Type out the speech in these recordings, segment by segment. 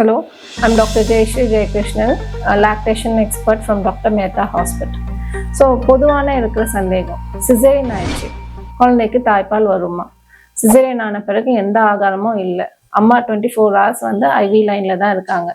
Hello, I'm Dr. Jayashree Jayakrishnan, a lactation expert from Dr. Mehta Hospital. So பொதுவான இருக்கிற சந்தேகம், caesarean ஆயிடுச்சு, குழந்தைக்கு தாய்ப்பால் வருமா? சிசேரியன் ஆன பிறகு எந்த ஆகாரமும் இல்லை, அம்மா 24 hours வந்து ஐவி லைனில் தான் இருக்காங்க,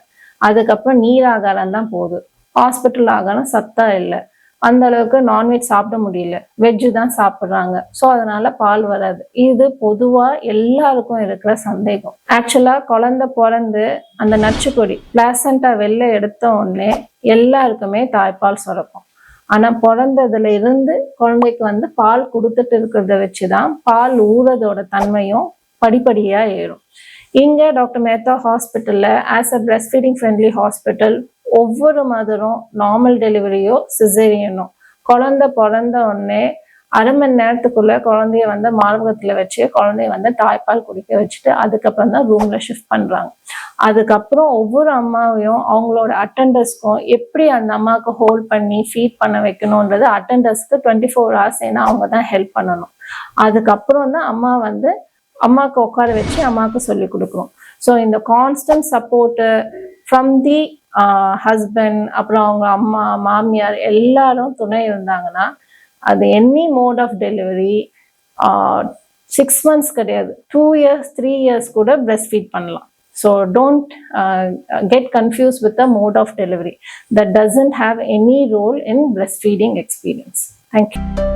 அதுக்கப்புறம் நீர் ஆகாரம் தான் போகுது, ஹாஸ்பிட்டல் ஆகாரம் சத்தா இல்லை, அந்த அளவுக்கு நான்வெஜ் சாப்பிட முடியல, வெஜ்ஜு தான் சாப்பிட்றாங்க, ஸோ அதனால பால் வராது. இது பொதுவாக எல்லாருக்கும் இருக்கிற சந்தேகம். ஆக்சுவலாக குழந்தை பிறந்து அந்த நச்சுக்கொடி பிளாசண்டா வெளில எடுத்த உடனே எல்லாருக்குமே தாய்ப்பால் சுரக்கும். ஆனால் பிறந்ததுல இருந்து குழந்தைக்கு வந்து பால் கொடுத்துட்டு இருக்கிறத வச்சு தான் பால் ஊறதோட தன்மையும் படிப்படியாக ஏறும். இங்கே டாக்டர் மேத்தா ஹாஸ்பிட்டலில் as a breast feeding friendly hospital ஒவ்வொரு மதரும் நார்மல் டெலிவரியோ சிசேரியனோ குழந்தை பிறந்த உடனே அரை மணி நேரத்துக்குள்ள குழந்தைய வந்து மார்பகத்தில் வச்சு குழந்தைய வந்து தாய்ப்பால் குடிக்க வச்சுட்டு அதுக்கப்புறம் தான் ரூம்ல ஷிஃப்ட் பண்றாங்க. அதுக்கப்புறம் ஒவ்வொரு அம்மாவையும் அவங்களோட அட்டெண்டர்ஸ்க்கும் எப்படி அந்த அம்மாவுக்கு ஹோல்ட் பண்ணி ஃபீட் பண்ண வைக்கணுன்றது அட்டெண்டர்ஸ்க்கு 24 hours ஏன்னா அவங்க தான் ஹெல்ப் பண்ணணும். அதுக்கப்புறம் தான் அம்மா வந்து அம்மாவுக்கு உட்கார வச்சு அம்மாவுக்கு சொல்லி கொடுக்குறோம். ஸோ இந்த constant support from the husband, அப்புறம் அவங்க அம்மா மாமியார் எல்லாரும் துணை இருந்தாங்கன்னா அது any mode of delivery 6 months கிடையாது, 2 years 3 years கூட பிரெஸ்ட் ஃபீட் பண்ணலாம். So don't get confuse with the mode of delivery. That doesn't have any role in breast feeding experience. Thank you.